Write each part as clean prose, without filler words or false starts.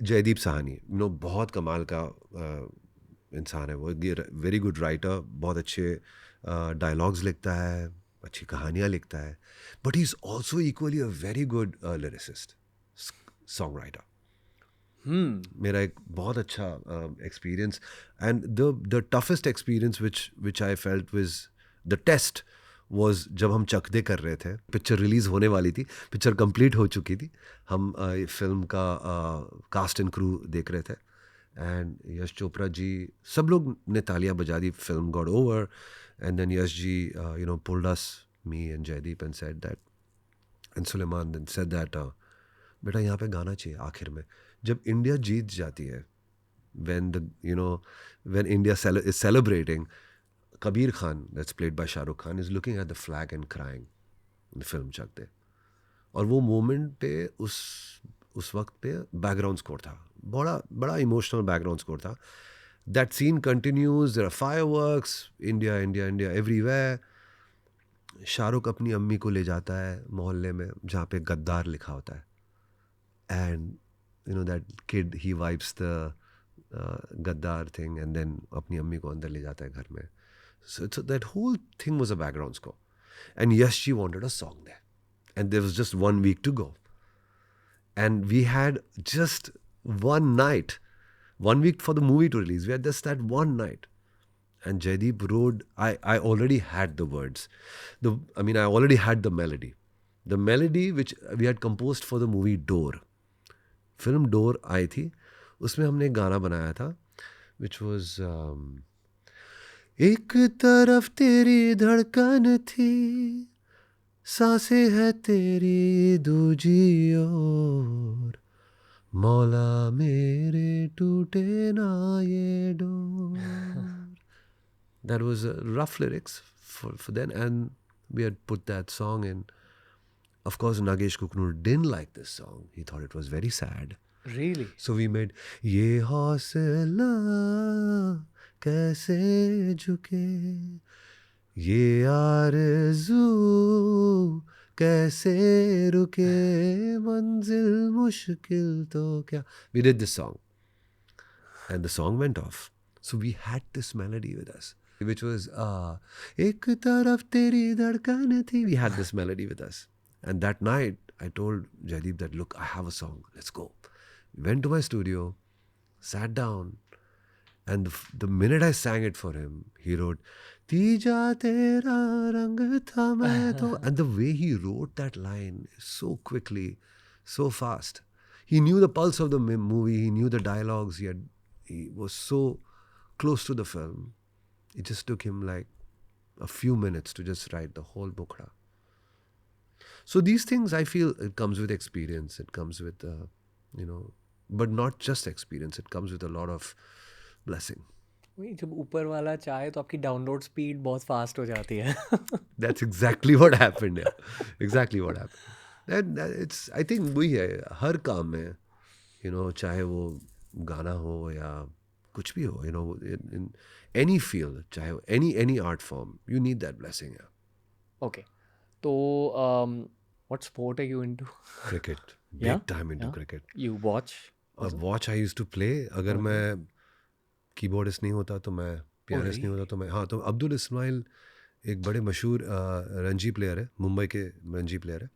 जयदीप साहनी बहुत कमाल का इंसान है वो, वेरी गुड राइटर, बहुत अच्छे डायलॉग्स लिखता है, अच्छी कहानियाँ लिखता है, but he is also equally a very good lyricist, song writer. मेरा एक बहुत अच्छा experience, and the toughest experience which I felt was the test was जब हम चक दे कर रहे थे. पिक्चर रिलीज़ होने वाली थी, पिक्चर कंप्लीट हो चुकी थी, हम फिल्म का कास्ट एंड क्रू देख रहे थे, एंड यश चोपड़ा जी, सब लोग ने तालियां बजा दी, film got over, and then Yash ji pulled us, me and Jaideep, and said that, and Sulaiman then said that, बेटा यहाँ पे गाना चाहिए आखिर में, जब इंडिया जीत जाती है, when the when India is celebrating, Kabir Khan, that's played by Shah Rukh Khan, is looking at the flag and crying in the film Chak De. और वो मोमेंट पे उस वक्त पे बैकग्राउंड स्कोर था, बड़ा बड़ा इमोशनल बैकग्राउंड स्कोर था. That scene continues, there are fireworks, India India India everywhere. Shahrukh अपनी अम्मी को ले जाता है मोहल्ले में जहाँ पे गद्दार लिखा होता है, and that kid he wipes the गद्दार थिंग, एंड देन अपनी अम्मी को अंदर ले जाता है घर में. So that whole thing was a background score. And yes, she wanted a song there. And there was just 1 week to go. And we had just one night, 1 week for the movie to release. We had just that one night. And Jaideep wrote, I already had the words. I already had the melody. The melody which we had composed for the movie Door. Film Door आई थी, उसमें हमने एक गाना बनाया था, which was एक तरफ तेरी धड़कन थी, सांसें है तेरी दूजी ओर, मौला मेरे टूटे ना ये door. That was rough lyrics for then, and we had put that song in. Of course, Nagesh Kuknur didn't like this song. He thought it was very sad. Really? So we made ये हौसला कैसे झुके, ये आरज़ू कैसे रुके, मंजिल मुश्किल तो क्या. We did this song, and the song went off. So we had this melody with us, which was एक तरफ तेरी धड़कन थी. We had this melody with us. And that night, I told Jaideep that, look, I have a song, let's go. We went to my studio, sat down, and the minute I sang it for him, he wrote, Tija tera rang tha main to. And the way he wrote that line so quickly, so fast. He knew the pulse of the movie, he knew the dialogues, he was so close to the film. It just took him like a few minutes to just write the whole Bukhara. So these things, I feel, it comes with experience. It comes with, but not just experience. It comes with a lot of blessing. वही, जब ऊपर वाला चाहे तो आपकी download speed बहुत fast हो जाती है. That's exactly what happened. Yeah, exactly what happened. And it's, I think, वही है हर काम में, चाहे वो गाना हो या कुछ भी हो, in any field, चाहे any art form, you need that blessing. Yeah. Okay. तो what sport are you into? Cricket, Yeah? big time into Yeah? cricket. You watch? अब watch I used to play. अगर मैं keyboardist नहीं होता तो मैं pianist नहीं होता तो मैं, हाँ, तो अब्दुल इस्माइल एक बड़े मशहूर रणजी प्लेयर है, मुंबई के रणजी प्लेयर है,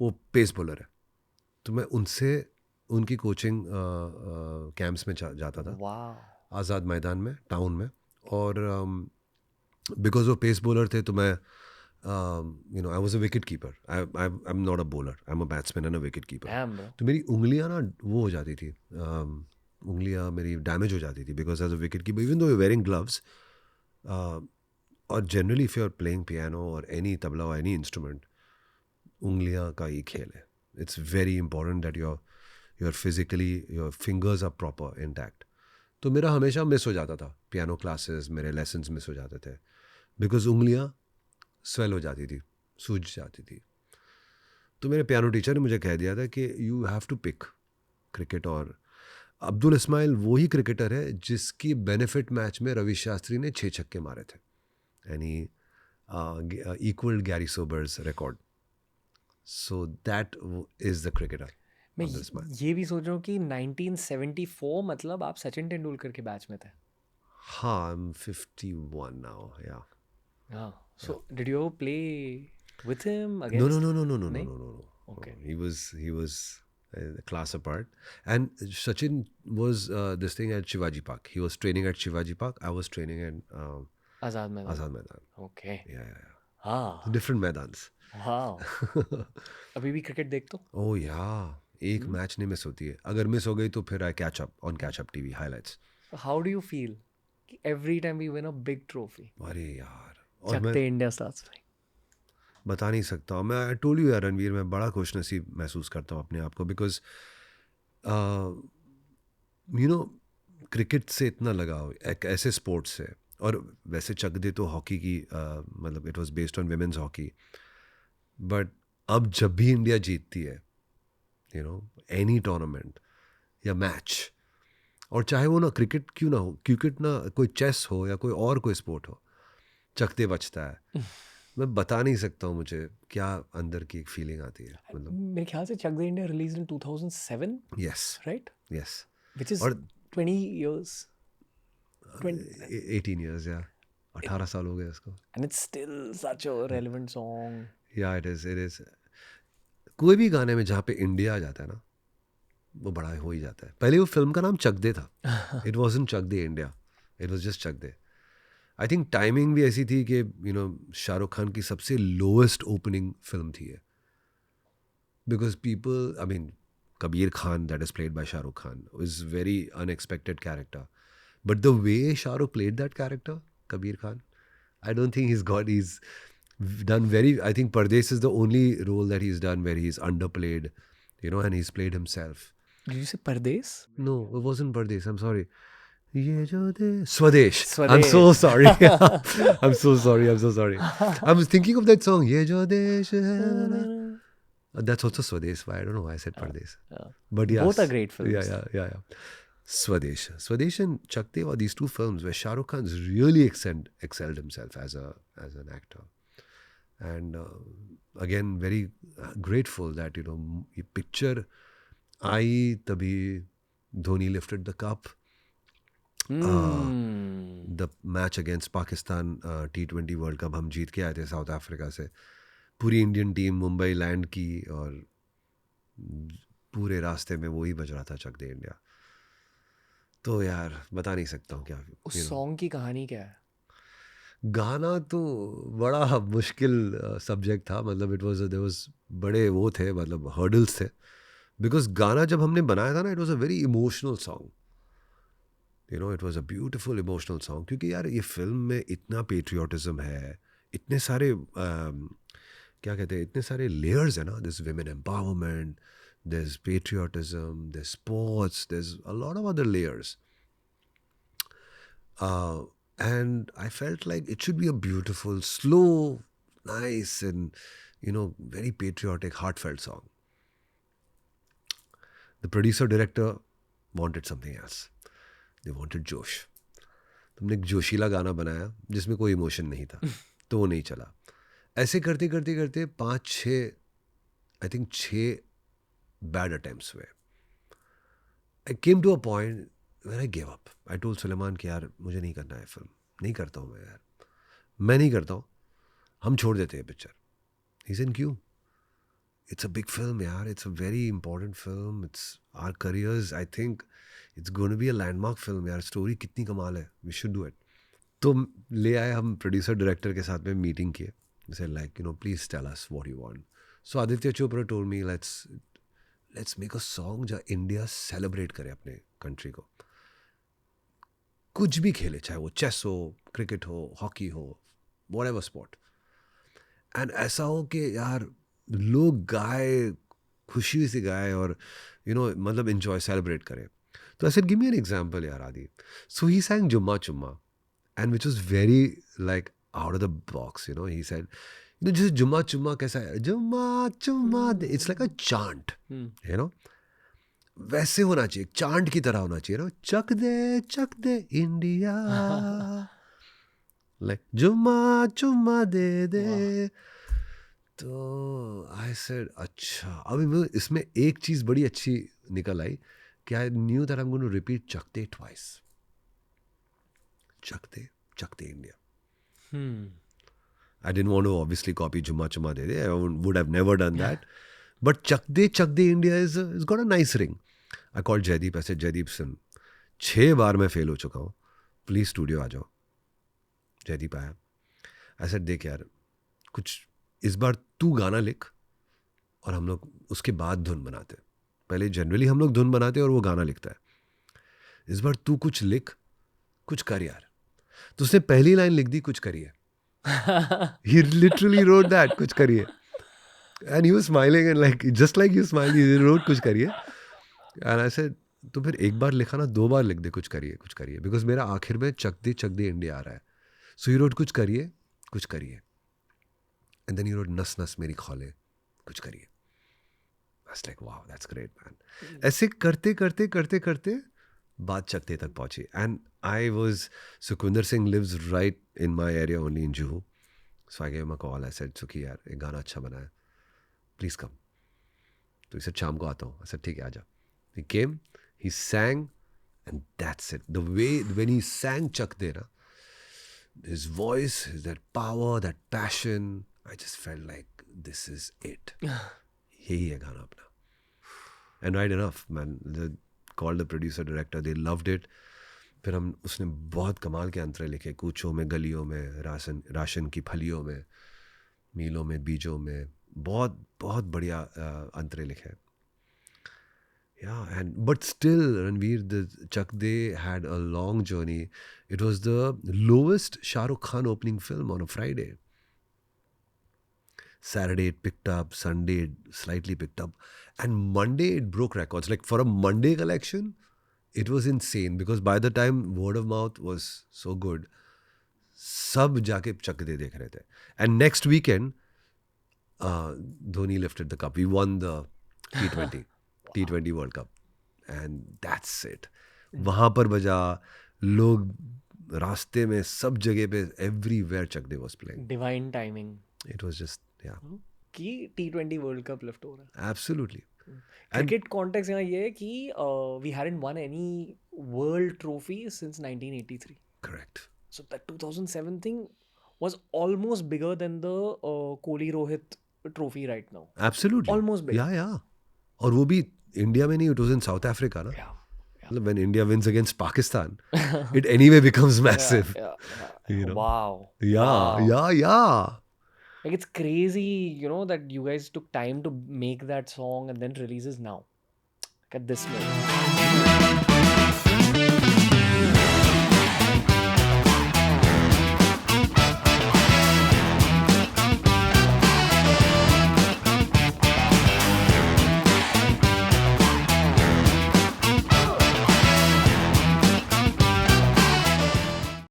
वो पेस बॉलर है. तो मैं उनसे उनकी कोचिंग कैंप्स में जाता था, आज़ाद मैदान में, टाउन में. और बिकॉज वो पेस बॉलर थे तो मैं I was a wicket keeper. I am not a bowler, I am a batsman and a wicket keeper. तो मेरी उंगलियां ना वो हो जाती थी, उंगलियां मेरी डैमेज हो जाती थी because as a wicket keeper, even though you wearing gloves. और generally if you are playing piano or any tabla or any instrument, उंगलियां का ही खेल है. It's very important that your physically your fingers are proper intact. तो मेरा हमेशा miss हो जाता था, पियानो क्लासेस, मेरे लेसन्स मिस हो जाते थे बिकॉज उंगलियां स्वेल हो जाती थी, सूज जाती थी. तो मेरे पियानो टीचर ने मुझे कह दिया था कि you have to pick cricket. और अब्दुल इस्माइल वही क्रिकेटर है जिसकी बेनिफिट मैच में रवि शास्त्री ने 6 छक्के मारे थे, यानी equal Garry Sobers record. So that is the cricketer. मैं on this match. ये भी सोच रहा हूँ कि 1974 मतलब आप सचिन तेंदुलकर के बैच में थे. हाँ, I'm 51 now. Yeah. हाँ. So did you ever play with him No, against? no, no, no, no, no, no, नहीं? no, no, no. Okay. He was a class apart. And Sachin was this thing at Shivaji Park. He was training at Shivaji Park. I was training in Azad Maidan. Azad Maidan. Okay. Yeah. हाँ. Different Maidans. हाँ. अभी भी cricket देखते हो? Oh yeah. एक match नहीं miss होती है. अगर मिस हो गई तो फिर I catch up on Catch Up TV highlights. So how do you feel every time we win a big trophy? अरे यार. और मैं चकते इंडिया starts playing. बता नहीं सकता हूँ. मैं टोल यू यार रणवीर, मैं बड़ा खुशनसीब महसूस करता हूँ अपने आप को, बिकॉज यू नो क्रिकेट से इतना लगाव एक ऐसे स्पोर्ट्स से. और वैसे चक दे तो हॉकी की मतलब it was based on women's hockey, but अब जब भी इंडिया जीतती है यू नो एनी टूर्नामेंट या मैच, और चाहे वो ना क्रिकेट क्यों ना हो, क्रिकेट ना कोई चेस हो या कोई और कोई स्पोर्ट हो, चकते बचता है. मैं बता नहीं सकता हूँ मुझे क्या अंदर की एक फीलिंग आती है. मतलब मेरे ख्याल से Chak De India released in 2007, yes right? Yes. Which is और 20 years. 20, 18 years या 18 साल हो गए इसको. and it's still such a relevant song. या इट इज. कोई भी गाने में जहाँ पे इंडिया आ जाता है ना, वो बड़ा हो ही जाता है. पहले वो फिल्म का नाम चक दे था. It wasn't Chak De India, it was just Chak De. I think timing भी ऐसी थी कि यू नो शाहरुख खान की सबसे लोएस्ट ओपनिंग फिल्म थी ये, because people I mean Kabir Khan that is played by Shahrukh Khan is very unexpected character, but the way Shahrukh played that character Kabir Khan, I don't think he's done very. I think Pardes is the only role that he's done where he's underplayed, you know, and he's played himself. Did you say Pardes? No, it wasn't Pardes. I'm sorry. Ye jo de Swadesh. Swadesh. I'm so sorry. I'm so sorry. I'm so sorry. I was thinking of that song. Ye jo desh hai na. That's also Swadesh. Why I don't know why I said Pardes. But yes, Both are great films. Yeah. Swadesh and Chak De are these two films where Shah Rukh Khan's really excelled himself as an actor, and again very grateful that you know ये picture आई तभी Dhoni lifted the cup. The match against Pakistan T20 World Cup हम जीत के आए थे south Africa से. पूरी Indian team Mumbai land की और पूरे रास्ते में वही बज रहा था चक दे इंडिया. तो यार बता नहीं सकता हूँ क्या उस सॉन्ग की कहानी क्या है? गाना तो बड़ा मुश्किल सब्जेक्ट था. मतलब इट वाज देयर वाज बड़े वो थे, मतलब हर्डल्स थे, बिकॉज गाना जब हमने बनाया था ना it was a very emotional song, you know it was a beautiful emotional song. क्योंकि यार ये फिल्म में इतना पेट्रियोटिज्म है, इतने सारे क्या कहते हैं, इतने सारे लेयर्स है ना. This women empowerment, there's patriotism, there's sports, there's a lot of other layers. And I felt like it should be a beautiful, slow, nice, and, you know, very patriotic, heartfelt song. The producer-director wanted something else. They wanted जोश. तुमने एक जोशीला गाना बनाया जिसमें कोई emotion नहीं था, तो वो नहीं चला. ऐसे करते करते करते 6 bad attempts were. I came to a point where I gave up. I told Sulaiman कि यार मुझे नहीं करना है फिल्म, नहीं करता हूँ मैं यार, मैं नहीं करता हूँ, हम छोड़ देते हैं पिक्चर. He said क्यों? It's a big film यार, it's a very important film, it's our careers, I think it's going to be a landmark film यार, स्टोरी कितनी कमाल है, we should do it. तो ले आए हम प्रोड्यूसर डायरेक्टर के साथ में मीटिंग किए. Said like, you know, please tell us what you want. So Aditya Chopra told me let's make a song जहाँ इंडिया सेलिब्रेट करे अपने कंट्री को. कुछ भी खेले, चाहे वो चेस हो, क्रिकेट हो, हॉकी हो, व्हाटएवर स्पोर्ट, एंड ऐसा हो कि यार लोग गाए, खुशी से गाए और यू नो मतलब एंजॉय सेलिब्रेट करें. तो I said give me an example यार आदि. सो ही sang जुम्मा चुम्मा, and which was very like out of the box. You know he said you know, just जुम्मा चुम्मा कैसा है, जुम्मा चुम्मा, it's like a chant, you know, वैसे होना चाहिए, चांट की तरह होना चाहिए ना. चक दे इंडिया, लाइक जुम्मा चुम्मा दे दे. तो आई सेड अच्छा, अभी इसमें एक चीज़ बड़ी अच्छी निकल आई कि I knew that I am going to repeat Chak De twice. Chak De India. I didn't want to obviously copy Chumma Chumma De De. I would have never done that. But Chak De India is got a nice ring. I called Jaideep. I said, Jaideep, सुन 6 बार मैं fail हो चुका हूँ. Please studio आ जाओ. जयदीप आया. I said, देख यार, कुछ इस बार तू गाना लिख और हम लोग उसके बाद धुन बनाते. पहले जनरली हम लोग धुन बनाते और वो गाना लिखता है. इस बार तू कुछ लिख, कुछ कर यार. तो उसने पहली लाइन लिख दी, कुछ करिए. He literally wrote that, कुछ करिए. And he was smiling and like, just like you smiled, he wrote कुछ करिए. And I said, तो फिर एक बार लिखा ना, 2 बार लिख दे कुछ करिए. Because मेरा आखिर में चक दे इंडिया आ रहा है. So he wrote कुछ करिए. And then he wrote नस नस मेरी खौले, कुछ करिए. I was like, wow, that's great, man. ऐसे करते बात चक दे तक पहुंची. And I was, Sukhwinder Singh lives right in my area only in Juhu. So I gave him a call. I said, Sukhi यार, एक गाना अच्छा बना है. Please come. तो he said, शाम को आता हूँ. I said, ठीक है, आजा. He came, he sang, and that's it. The way, when he sang Chak De, na, his voice, that power, that passion, I just felt like this is it. यही है गाना अपना. And right enough, man. Called the producer director, they loved it. फिर उसने बहुत कमाल के अंतरे लिखे, कूचों में, गलियों में, राशन की फलियों में, मीलों में, बीजों में, बहुत बहुत बढ़िया अंतरे लिखे. Yeah, but still, Ranveer, the Chak De had a long journey. It was the lowest Shah Rukh Khan opening film on a Friday. Saturday it picked up, Sunday it slightly picked up, and Monday it broke records. Like for a Monday collection, it was insane because by the time word of mouth was so good, सब जाके Chak De देख रहे थे. And next weekend, Dhoni lifted the cup. We won the T20 World Cup, and that's it. वहाँ पर बजा, लोग रास्ते में, सब जगह पे, everywhere Chak De was playing. Divine timing. It was just, yeah. कि T20 World Cup लिफ्ट हो रहा है. Absolutely. क्रिकेट कॉन्टेक्स्ट यहाँ ये है कि we hadn't won any world trophy since 1983. Correct. So that 2007 thing was almost bigger than the Kohli Rohit trophy right now. Absolutely. Almost big. Yeah. और वो भी इंडिया में नहीं, it was in South Africa, ना? Yeah. When India wins against Pakistan, it anyway becomes massive. Yeah. You know? Wow. Yeah. Like it's crazy, you know, that you guys took time to make that song and then releases now. Like at this moment.